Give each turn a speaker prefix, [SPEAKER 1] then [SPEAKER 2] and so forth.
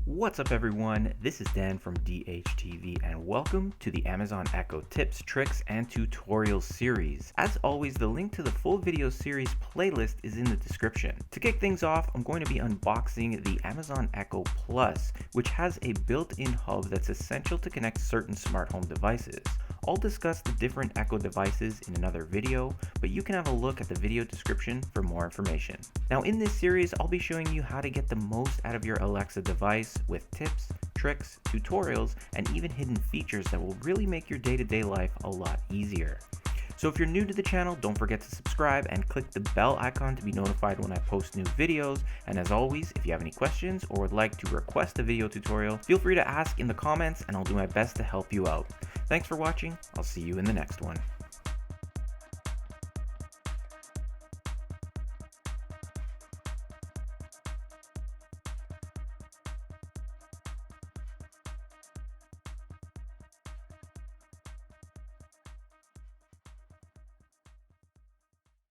[SPEAKER 1] What's up everyone, this is Dan from DHTV and welcome to the Amazon Echo tips, tricks, and tutorials series. As always, the link to the full video series playlist is in the description. To kick things off, I'm going to be unboxing the Amazon Echo Plus, which has a built-in hub that's essential to connect certain smart home devices. I'll discuss the different Echo devices in another video, but you can have a look at the video description for more information. Now in this series, I'll be showing you how to get the most out of your Alexa device with tips, tricks, tutorials, and even hidden features that will really make your day-to-day life a lot easier. So if you're new to the channel, don't forget to subscribe and click the bell icon to be notified when I post new videos. And as always, if you have any questions or would like to request a video tutorial, feel free to ask in the comments and I'll do my best to help you out. Thanks for watching. I'll see you in the next one.